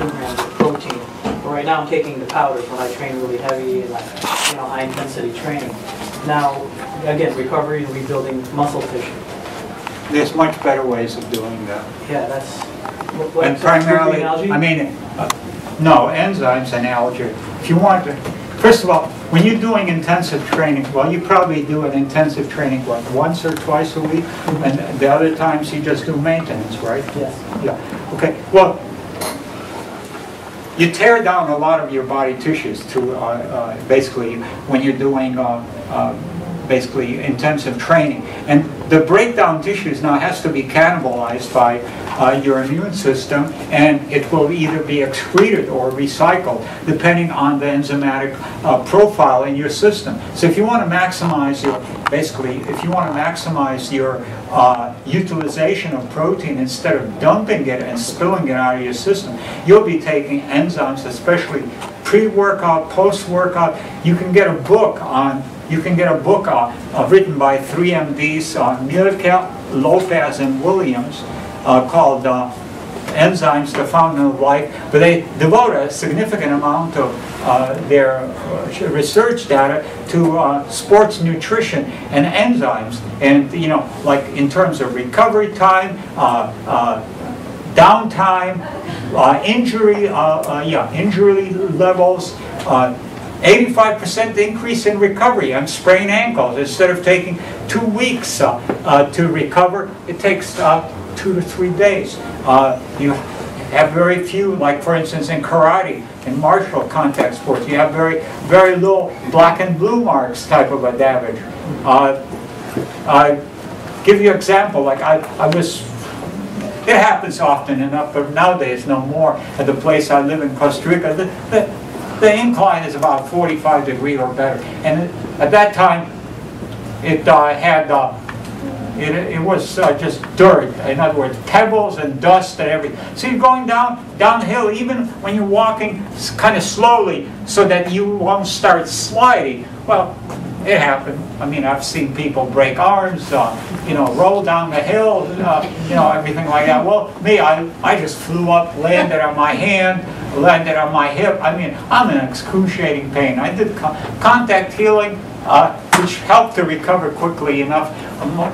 2 grams of protein. But right now I'm taking the powders when I train really heavy and high intensity training. Now, again, recovery and rebuilding muscle tissue. There's much better ways of doing that. Yeah, that's... And primarily, I mean, no, enzymes and algae. If you want to, first of all, when you're doing intensive training, well, you probably do an intensive training, what, once or twice a week? And the other times you just do maintenance, right? Yes. Yeah. Okay. Well, you tear down a lot of your body tissues to basically when you're doing basically intensive training. And the breakdown tissues now has to be cannibalized by your immune system, and it will either be excreted or recycled depending on the enzymatic profile in your system. So if you want to maximize your, basically, if you want to maximize your utilization of protein instead of dumping it and spilling it out of your system, you'll be taking enzymes, especially pre-workout, post-workout. You can get a book on written by 3 MDs, Mirka, Lopez, and Williams, called Enzymes, the Fountain of Life. But they devote a significant amount of their research data to sports nutrition and enzymes. And, you know, like in terms of recovery time, downtime, injury levels, 85% increase in recovery on sprained ankles. Instead of taking 2 weeks to recover, it takes 2 to 3 days. You have very few, like for instance in karate, in martial contact sports, you have very, very little black and blue marks type of a damage. Give you an example, like it happens often enough, but nowadays no more. At the place I live in Costa Rica, the incline is about 45 degrees or better. And at that time, it was just dirt. In other words, pebbles and dust and everything. So you're going downhill, even when you're walking kind of slowly, so that you won't start sliding. Well, it happened. I mean, I've seen people break arms, roll down the hill, everything like that. Well, me, I just flew up, landed on my hand, landed on my hip. I mean, I'm in excruciating pain. I did contact healing, which helped to recover quickly enough,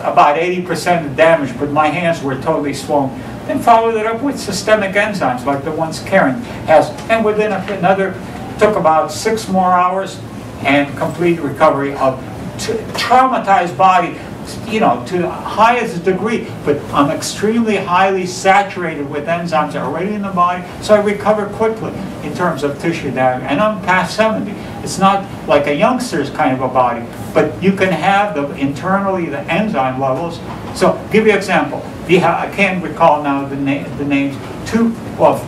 about 80% of damage, but my hands were totally swollen. Then followed it up with systemic enzymes, like the ones Karen has. And within took about 6 more hours, and complete recovery of traumatized body, to the highest degree. But I'm extremely highly saturated with enzymes already in the body, so I recover quickly in terms of tissue damage. And I'm past 70. It's not like a youngster's kind of a body, but you can have internally the enzyme levels. So, give you an example. I can't recall now the names. Two of.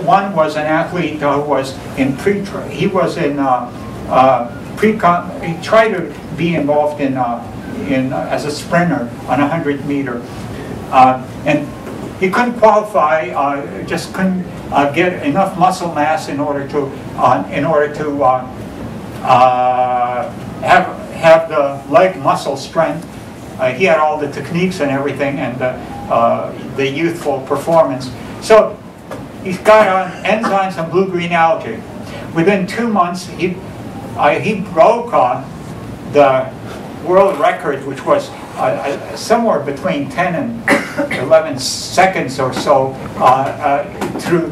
One was an athlete who was in he tried to be involved in as a sprinter on a 100-meter, and he couldn't qualify. Just couldn't get enough muscle mass in order to have the leg muscle strength. He had all the techniques and everything, and the youthful performance. So he got on enzymes and blue-green algae. Within 2 months, he broke the world record, which was somewhere between 10 and 11 seconds or so. Through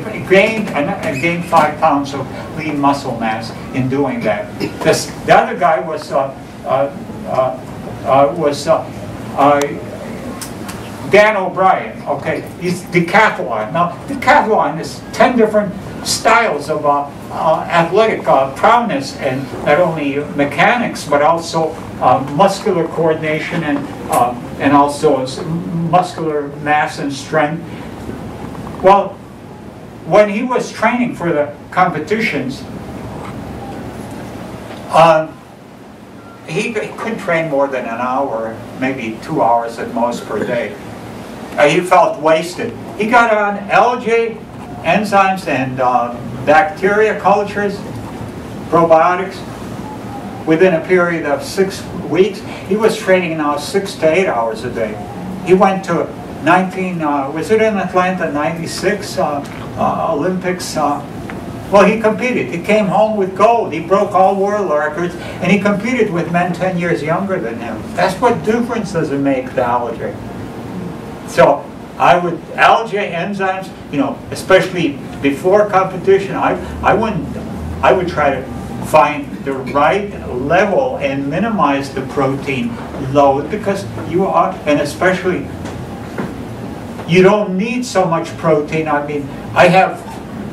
he gained 5 pounds of lean muscle mass in doing that. The other guy was Dan O'Brien. Okay, he's decathlon. Now, decathlon is 10 different styles of athletic prowess, and not only mechanics, but also muscular coordination and also muscular mass and strength. Well, when he was training for the competitions, he couldn't train more than an hour, maybe 2 hours at most per day. He felt wasted. He got on algae, enzymes, and bacteria cultures, probiotics. Within a period of 6 weeks, he was training now 6 to 8 hours a day. He went to was it in Atlanta, 96 Olympics? Well, he competed. He came home with gold. He broke all world records, and he competed with men 10 years younger than him. That's what difference does it make to algae. So algae enzymes, especially before competition, I would try to find the right level and minimize the protein load, because and especially, you don't need so much protein. I mean, I have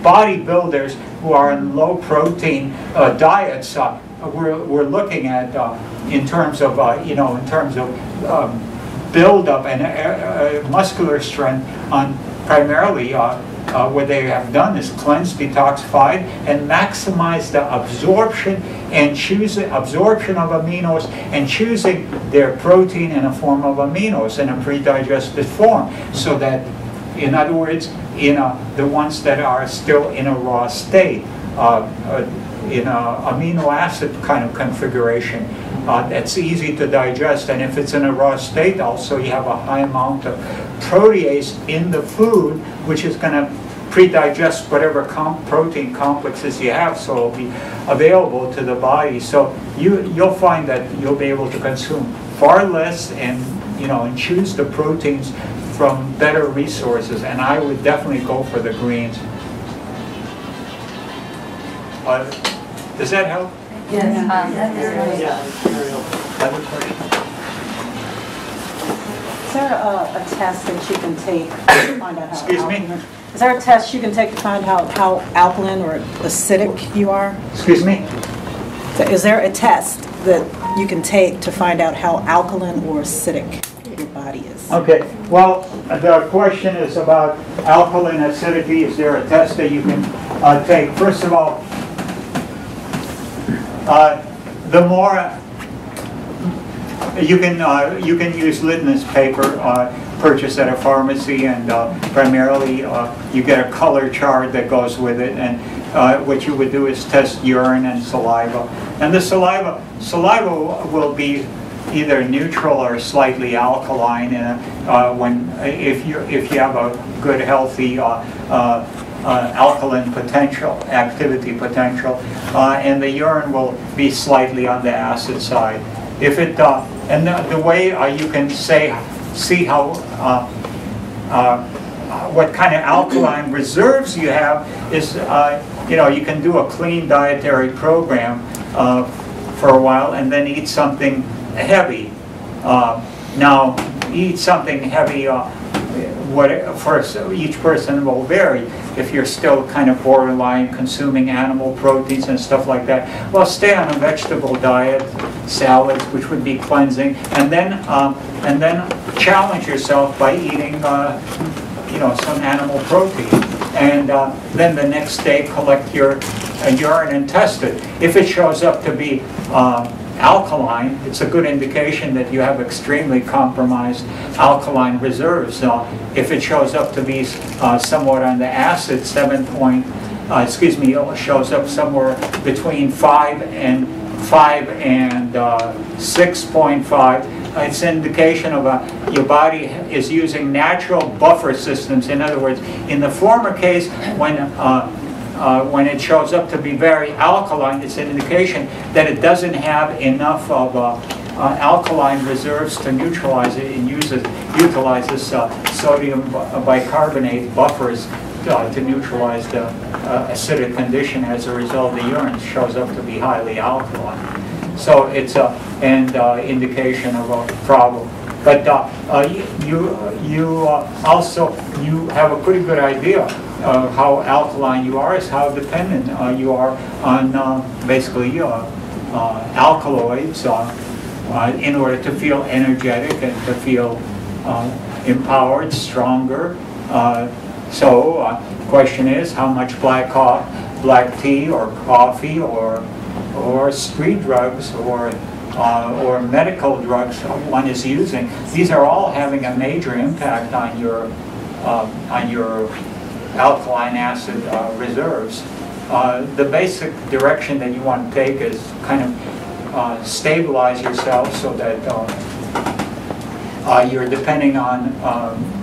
bodybuilders who are in low protein diets. We're looking at in terms of build-up and muscular strength on primarily what they have done is cleanse, detoxify, and maximize the absorption of aminos and choosing their protein in a form of aminos in a pre-digested form, so that, in other words, the ones that are still in a raw state, in a amino acid kind of configuration, that's easy to digest. And if it's in a raw state, also you have a high amount of protease in the food, which is going to pre-digest whatever protein complexes you have, so it'll be available to the body. So you'll find that you'll be able to consume far less and choose the proteins from better resources. And I would definitely go for the greens. Does that help? Yes. Very helpful. Other question? Is there a test that you can take to find out how Excuse me? alkaline? Is there a test you can take to find out how alkaline or acidic you are? Excuse me? So is there a test that you can take to find out how alkaline or acidic your body is? Okay, well, the question is about alkaline acidity. Is there a test that you can take? First of all, the more you can use litmus paper purchased at a pharmacy, and primarily you get a color chart that goes with it, and what you would do is test urine and saliva, and the saliva will be either neutral or slightly alkaline, if you have a good healthy alkaline activity potential, and the urine will be slightly on the acid side. If it and the way you can see how what kind of alkaline reserves you have is you can do a clean dietary program for a while, and then eat something heavy. Now, eat something heavy. For each person will vary. If you're still kind of borderline consuming animal proteins and stuff like that, well, stay on a vegetable diet, salads, which would be cleansing, and then challenge yourself by eating, some animal protein, and then the next day collect your urine and test it. If it shows up to be alkaline, it's a good indication that you have extremely compromised alkaline reserves. If it shows up to be somewhat on the acid, shows up somewhere between 5 and 6.5, it's an indication of your body is using natural buffer systems. In other words, in the former case, when it shows up to be very alkaline, it's an indication that it doesn't have enough of alkaline reserves to neutralize it, and utilizes sodium bicarbonate buffers to neutralize the acidic condition. As a result, the urine shows up to be highly alkaline. So it's an indication of a problem. But you have a pretty good idea of how alkaline you are, is how dependent you are on basically alkaloids in order to feel energetic and to feel empowered, stronger. So the question is, how much black tea or coffee or street drugs or medical drugs one is using? These are all having a major impact on your alkaline acid reserves. The basic direction that you want to take is kind of stabilize yourself so that you're depending on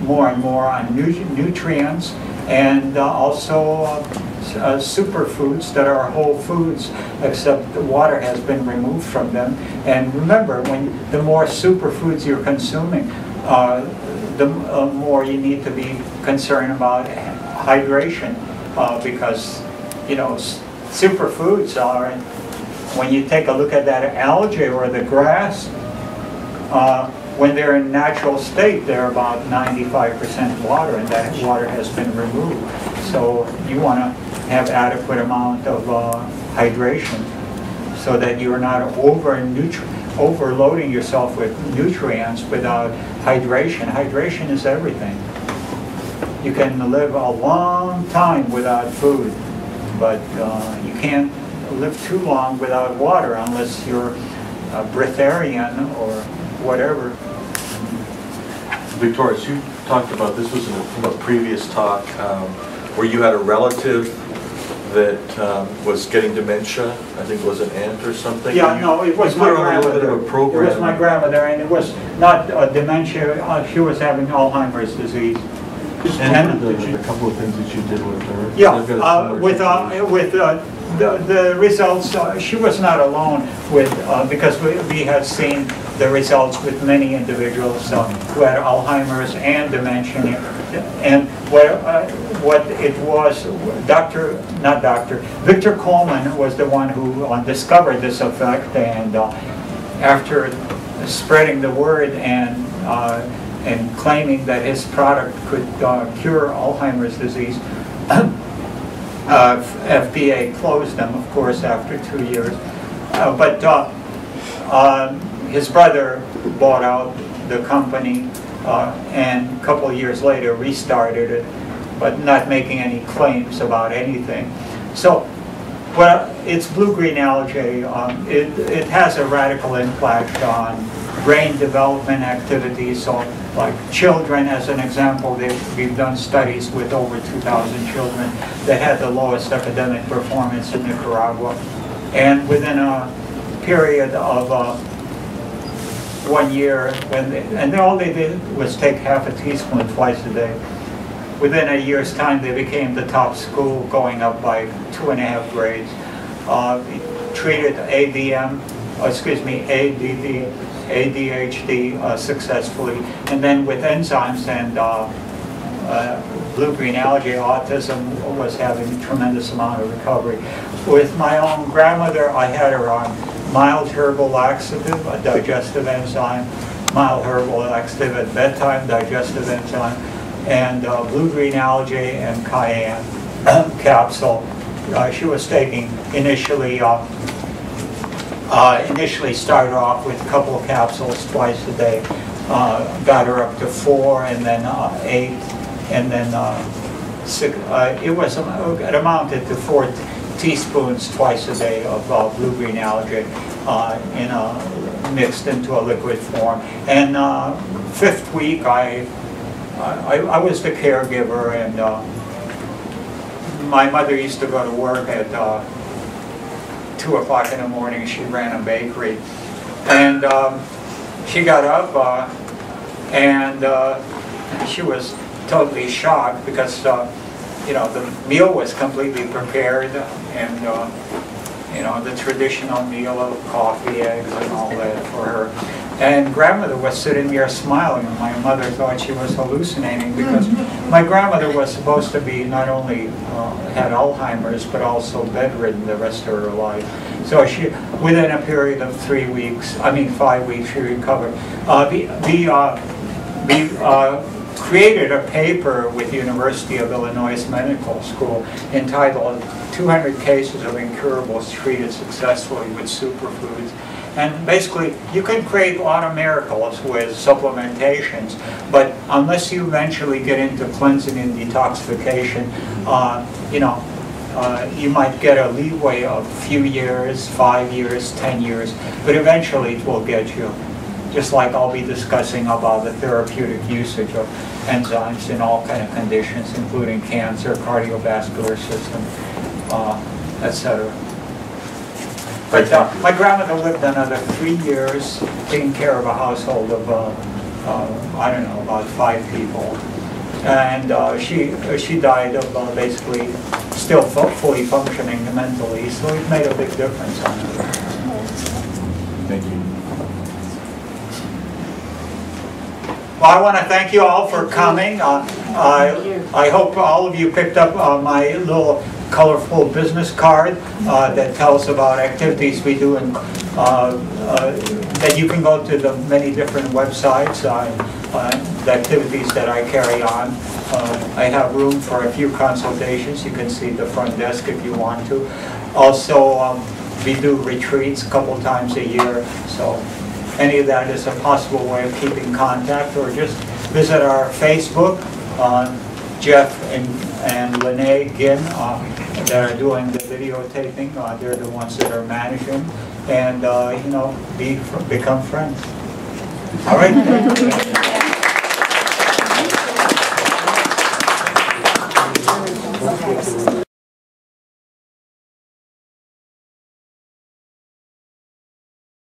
more and more on nutrients, and also superfoods that are whole foods, except the water has been removed from them. And remember, the more superfoods you're consuming, the more you need to be concerned about hydration, because superfoods are, when you take a look at that algae or the grass, when they're in natural state, they're about 95% water, and that water has been removed. So you want to have adequate amount of hydration so that you're not overloading yourself with nutrients without hydration. Hydration is everything. You can live a long time without food, but you can't live too long without water unless you're a breatharian or whatever. Viktoras, you talked about, this was from a previous talk, where you had a relative that was getting dementia. I think it was an aunt or something. Yeah, no, it was my grandmother. A program. It was my grandmother, and it was not dementia. She was having Alzheimer's disease. And a couple of things that you did with her. Yeah, with the results, she was not alone with, because we had seen the results with many individuals who had Alzheimer's and dementia. And what it was, Victor Coleman was the one who discovered this effect, and after spreading the word and claiming that his product could cure Alzheimer's disease, FDA closed them, of course, after 2 years. But his brother bought out the company, and a couple of years later restarted it, but not making any claims about anything. So, well, it's blue-green algae. It has a radical impact on brain development activities. So, like children, as an example, we've done studies with over 2,000 children that had the lowest academic performance in Nicaragua. And within a period of 1 year, and all they did was take half a teaspoon twice a day. Within a year's time, they became the top school, going up by 2.5 grades. Treated ADHD successfully, and then with enzymes and blue-green algae, autism was having a tremendous amount of recovery. With my own grandmother, I had her on mild herbal laxative, a digestive enzyme, mild herbal laxative at bedtime, digestive enzyme, and blue-green algae and cayenne capsule. She was taking initially started off with a couple of capsules twice a day, got her up to 4, and then 8, and then 6. It amounted to 4 teaspoons twice a day of blue-green algae mixed into a liquid form. And 5th week, I was the caregiver, and my mother used to go to work at 2 o'clock in the morning. She ran a bakery, and she got up and she was totally shocked because the meal was completely prepared, and the traditional meal of coffee, eggs, and all that for her. And grandmother was sitting there smiling, and my mother thought she was hallucinating, because my grandmother was supposed to be not only had Alzheimer's, but also bedridden the rest of her life. So she, within a period of 5 weeks, she recovered. We created a paper with the University of Illinois Medical School entitled 200 Cases of Incurables Treated Successfully with Superfoods. And basically, you can create a lot of miracles with supplementations, but unless you eventually get into cleansing and detoxification, you might get a leeway of a few years, 5 years, 10 years, but eventually it will get you. Just like I'll be discussing about the therapeutic usage of enzymes in all kinds of conditions, including cancer, cardiovascular system, etc. But my grandmother lived another 3 years, taking care of a household of I don't know, about 5 people. And she died of basically still fully functioning mentally, so it made a big difference on her. Thank you. Well, I want to thank you all for coming. I hope all of you picked up my little colorful business card that tells about activities we do, and that you can go to the many different websites, the activities that I carry on. I have room for a few consultations. You can see the front desk if you want to. Also, we do retreats a couple times a year, so any of that is a possible way of keeping contact, or just visit our Facebook. Jeff and Lene Ginn that are doing the videotaping, they're the ones that are managing, and you know, become friends. All right.